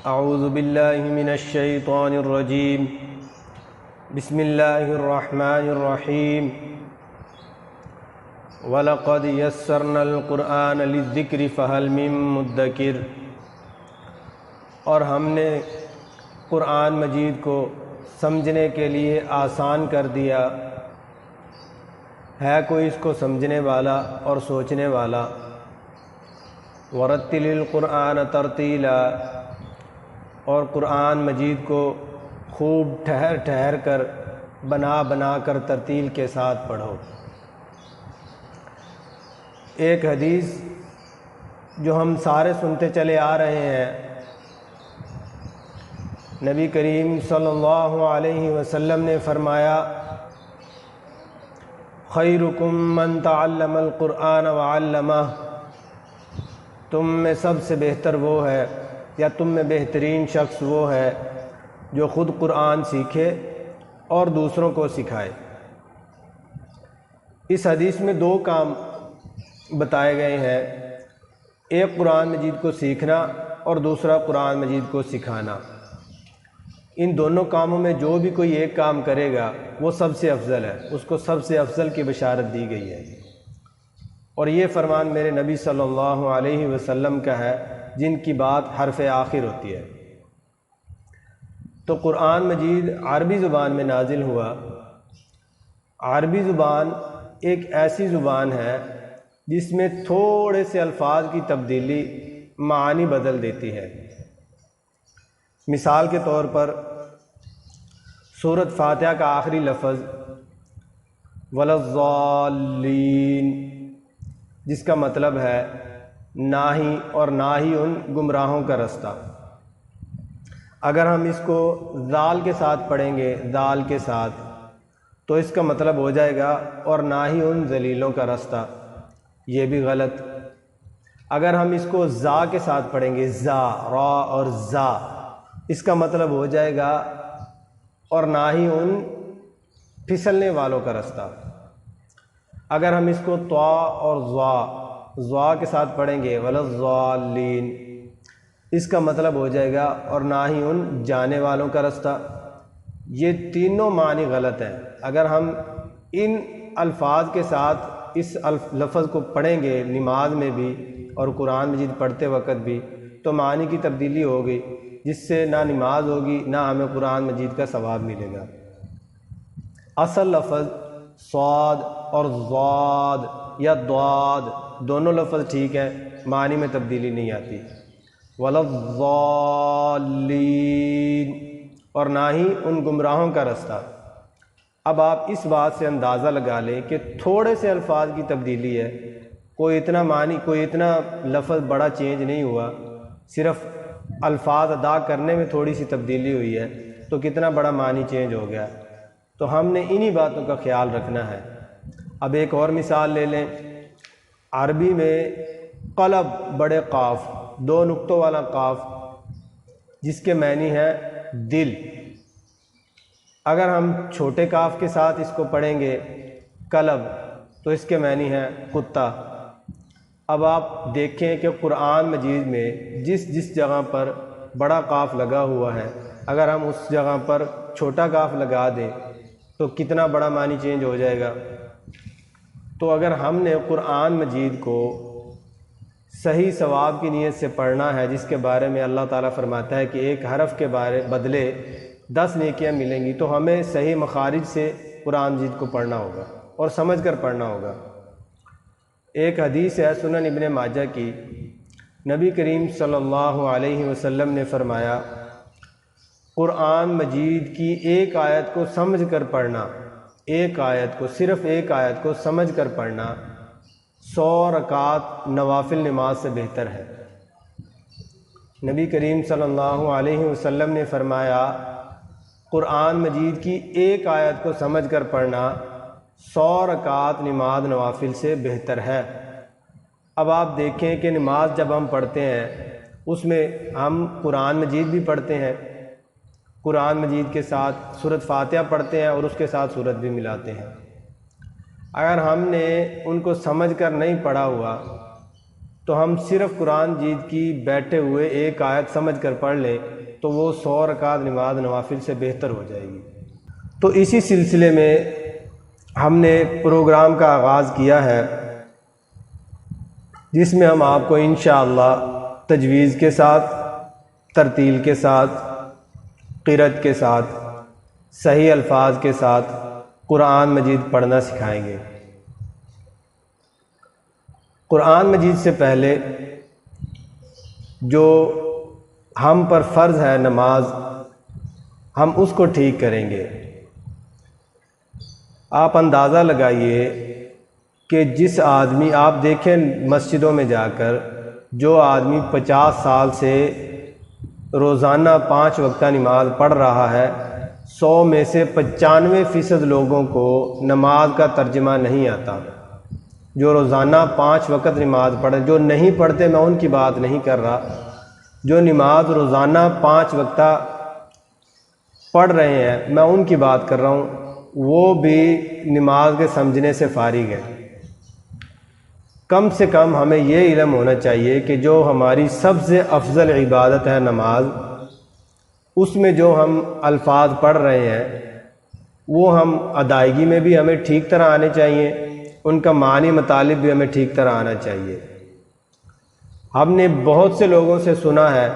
اعوذ باللہ من الشیطان الرجیم بسم اللہ الرحمن الرحیم وَلَقَدْ يَسَّرْنَا الْقُرْآنَ لِلذِّكْرِ فَهَلْ مِن مُدَّكِرٍ، اور ہم نے قرآن مجید کو سمجھنے کے لیے آسان کر دیا، ہے کوئی اس کو سمجھنے والا اور سوچنے والا۔ وَرَتِّلِ الْقُرْآنَ تَرْتِيلًا، اور قرآن مجید کو خوب ٹھہر ٹھہر کر بنا کر ترتیل کے ساتھ پڑھو۔ ایک حدیث جو ہم سارے سنتے چلے آ رہے ہیں، نبی کریم صلی اللہ علیہ وسلم نے فرمایا، خیرکم من تعلم القرآن وعلمہ، تم میں سب سے بہتر وہ ہے یا تم میں بہترین شخص وہ ہے جو خود قرآن سیکھے اور دوسروں کو سکھائے۔ اس حدیث میں دو کام بتائے گئے ہیں، ایک قرآن مجید کو سیکھنا اور دوسرا قرآن مجید کو سکھانا۔ ان دونوں کاموں میں جو بھی کوئی ایک کام کرے گا وہ سب سے افضل ہے، اس کو سب سے افضل کی بشارت دی گئی ہے، اور یہ فرمان میرے نبی صلی اللہ علیہ وسلم کا ہے جن کی بات حرف آخر ہوتی ہے۔ تو قرآن مجید عربی زبان میں نازل ہوا۔ عربی زبان ایک ایسی زبان ہے جس میں تھوڑے سے الفاظ کی تبدیلی معانی بدل دیتی ہے۔ مثال کے طور پر سورۃ فاتحہ کا آخری لفظ وَلَا الضَّالِّينَ، جس کا مطلب ہے نہ ہی ان گمراہوں کا رستہ۔ اگر ہم اس کو ذال کے ساتھ پڑھیں گے، ذال کے ساتھ، تو اس کا مطلب ہو جائے گا اور نہ ہی ان ذلیلوں کا رستہ، یہ بھی غلط۔ اگر ہم اس کو زا کے ساتھ پڑھیں گے، زا، را اور زا، اس کا مطلب ہو جائے گا اور نہ ہی ان پھسلنے والوں کا رستہ۔ اگر ہم اس کو طا اور ضا کے ساتھ پڑھیں گے، وَلَا الضَّالِّينَ، اس کا مطلب ہو جائے گا اور نہ ہی ان جانے والوں کا رستہ۔ یہ تینوں معنی غلط ہیں۔ اگر ہم ان الفاظ کے ساتھ اس لفظ کو پڑھیں گے نماز میں بھی اور قرآن مجید پڑھتے وقت بھی، تو معنی کی تبدیلی ہوگی، جس سے نہ نماز ہوگی نہ ہمیں قرآن مجید کا ثواب ملے گا۔ اصل لفظ صاد اور ضاد یا ضاد دونوں لفظ ٹھیک ہیں، معنی میں تبدیلی نہیں آتی۔ وَلَا الضَّالِّينَ، اور نہ ہی ان گمراہوں کا رستہ۔ اب آپ اس بات سے اندازہ لگا لیں کہ تھوڑے سے الفاظ کی تبدیلی ہے، کوئی اتنا لفظ بڑا چینج نہیں ہوا، صرف الفاظ ادا کرنے میں تھوڑی سی تبدیلی ہوئی ہے، تو کتنا بڑا معنی چینج ہو گیا۔ تو ہم نے انہی باتوں کا خیال رکھنا ہے۔ اب ایک اور مثال لے لیں۔ عربی میں قلب بڑے قاف، دو نقطوں والا قاف، جس کے معنی ہے دل، اگر ہم چھوٹے کاف کے ساتھ اس کو پڑھیں گے قلب، تو اس کے معنی ہے کتا۔ اب آپ دیکھیں کہ قرآن مجید میں جس جگہ پر بڑا قاف لگا ہوا ہے، اگر ہم اس جگہ پر چھوٹا قاف لگا دیں تو کتنا بڑا معنی چینج ہو جائے گا۔ تو اگر ہم نے قرآن مجید کو صحیح ثواب کی نیت سے پڑھنا ہے، جس کے بارے میں اللہ تعالیٰ فرماتا ہے کہ ایک حرف کے بدلے 10 نیکیاں ملیں گی، تو ہمیں صحیح مخارج سے قرآن مجید کو پڑھنا ہوگا اور سمجھ کر پڑھنا ہوگا۔ ایک حدیث ہے سنن ابن ماجہ کی، نبی کریم صلی اللہ علیہ وسلم نے فرمایا، قرآن مجید کی ایک آیت کو سمجھ کر پڑھنا، ایک آیت کو، صرف ایک آیت کو سمجھ کر پڑھنا 100 رکعت نوافل نماز سے بہتر ہے۔ نبی کریم صلی اللہ علیہ وسلم نے فرمایا، قرآن مجید کی ایک آیت کو سمجھ کر پڑھنا 100 رکعت نماز نوافل سے بہتر ہے۔ اب آپ دیکھیں کہ نماز جب ہم پڑھتے ہیں اس میں ہم قرآن مجید بھی پڑھتے ہیں، قرآن مجید کے ساتھ سورۃ فاتحہ پڑھتے ہیں اور اس کے ساتھ سورت بھی ملاتے ہیں۔ اگر ہم نے ان کو سمجھ کر نہیں پڑھا ہوا تو ہم صرف قرآن مجید کی بیٹھے ہوئے ایک آیت سمجھ کر پڑھ لیں تو وہ 100 رکعت نماز نوافل سے بہتر ہو جائے گی۔ تو اسی سلسلے میں ہم نے پروگرام کا آغاز کیا ہے، جس میں ہم آپ کو انشاءاللہ تجویز کے ساتھ، ترتیل کے ساتھ، قرأت کے ساتھ، صحیح الفاظ کے ساتھ قرآن مجید پڑھنا سکھائیں گے۔ قرآن مجید سے پہلے جو ہم پر فرض ہے نماز، ہم اس کو ٹھیک کریں گے۔ آپ اندازہ لگائیے کہ جس آدمی، آپ دیکھیں مسجدوں میں جا کر، جو آدمی 50 سال سے روزانہ 5 وقتہ نماز پڑھ رہا ہے، 100 میں سے 95% لوگوں کو نماز کا ترجمہ نہیں آتا۔ جو روزانہ 5 وقت نماز پڑھے، جو نہیں پڑھتے میں ان کی بات نہیں کر رہا، جو نماز روزانہ 5 وقتہ پڑھ رہے ہیں میں ان کی بات کر رہا ہوں، وہ بھی نماز کے سمجھنے سے فارغ ہے۔ کم سے کم ہمیں یہ علم ہونا چاہیے کہ جو ہماری سب سے افضل عبادت ہے نماز، اس میں جو ہم الفاظ پڑھ رہے ہیں وہ ہم ادائیگی میں بھی ہمیں ٹھیک طرح آنے چاہیے، ان کا معنی مطالب بھی ہمیں ٹھیک طرح آنا چاہیے۔ ہم نے بہت سے لوگوں سے سنا ہے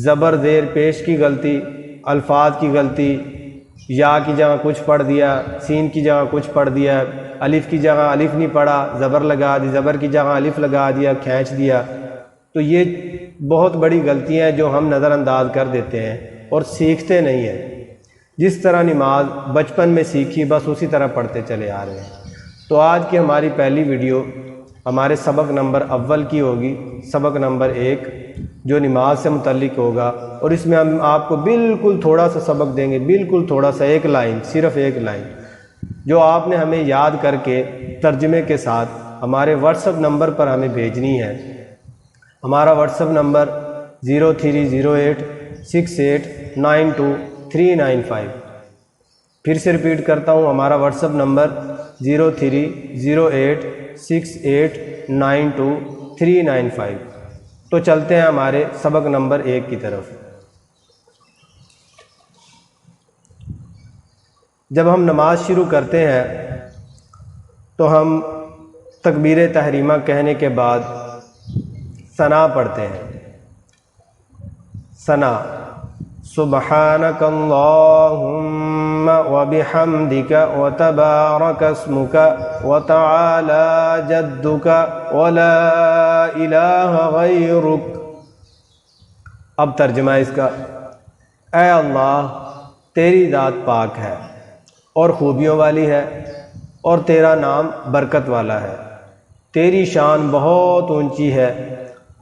زبر زیر پیش کی غلطی، الفاظ کی غلطی، یا کی جگہ کچھ پڑھ دیا، سین کی جگہ کچھ پڑھ دیا، الف کی جگہ الف نہیں پڑھا، زبر لگا دی، زبر کی جگہ الف لگا دیا، کھینچ دیا۔ تو یہ بہت بڑی غلطیاں ہیں جو ہم نظر انداز کر دیتے ہیں اور سیکھتے نہیں ہیں۔ جس طرح نماز بچپن میں سیکھی بس اسی طرح پڑھتے چلے آ رہے ہیں۔ تو آج کی ہماری پہلی ویڈیو ہمارے سبق نمبر اول کی ہوگی، سبق نمبر 1، جو نماز سے متعلق ہوگا، اور اس میں ہم آپ کو بالکل تھوڑا سا سبق دیں گے، بالکل تھوڑا سا، 1 لائن، صرف 1 لائن، جو آپ نے ہمیں یاد کر کے ترجمے کے ساتھ ہمارے واٹس ایپ نمبر پر ہمیں بھیجنی ہے۔ ہمارا واٹس ایپ نمبر 0308689239 پھر سے ریپیٹ کرتا ہوں، ہمارا واٹس ایپ نمبر 0308689239 تو چلتے ہیں ہمارے سبق نمبر 1 کی طرف۔ جب ہم نماز شروع کرتے ہیں تو ہم تکبیر تحریمہ کہنے کے بعد ثنا پڑھتے ہیں۔ ثنا: سبحانک اللہم وبحمدک وتبارک اسمک وتعالی جدک ولا الہ غیرک۔ اب ترجمہ اس کا: اے اللہ، تیری ذات پاک ہے اور خوبیوں والی ہے، اور تیرا نام برکت والا ہے، تیری شان بہت اونچی ہے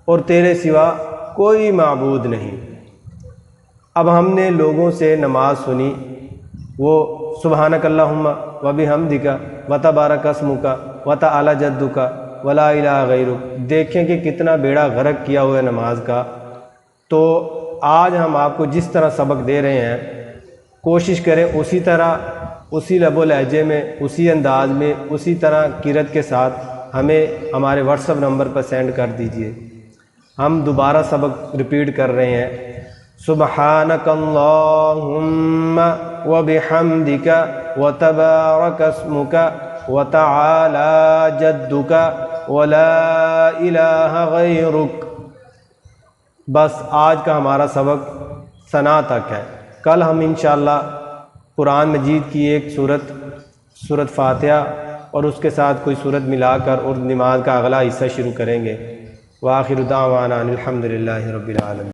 اور تیرے سوا کوئی معبود نہیں۔ اب ہم نے لوگوں سے نماز سنی، وہ سبحانک اللہم وبحمدک وتبارک اسمک وتعالی جدک ولا الہ غیرک، دیکھیں کہ کتنا بیڑا غرق کیا ہوا ہے نماز کا۔ تو آج ہم آپ کو جس طرح سبق دے رہے ہیں، کوشش کریں اسی طرح، اسی لب و لہجے میں، اسی انداز میں، اسی طرح قرأت کے ساتھ ہمیں ہمارے واٹس ایپ نمبر پر سینڈ کر دیجئے۔ ہم دوبارہ سبق ریپیٹ کر رہے ہیں: سبحانک اللہم وبحمدک وتبارک اسمک وتعالی جدک ولا الہ غیرک۔ بس آج کا ہمارا سبق ثنا تک ہے۔ کل ہم انشاءاللہ قرآن مجید کی ایک سورت فاتحہ اور اس کے ساتھ کوئی سورت ملا کر اور نماز کا اگلا حصہ شروع کریں گے۔ وآخر دعوانا الحمدللہ رب العالمین۔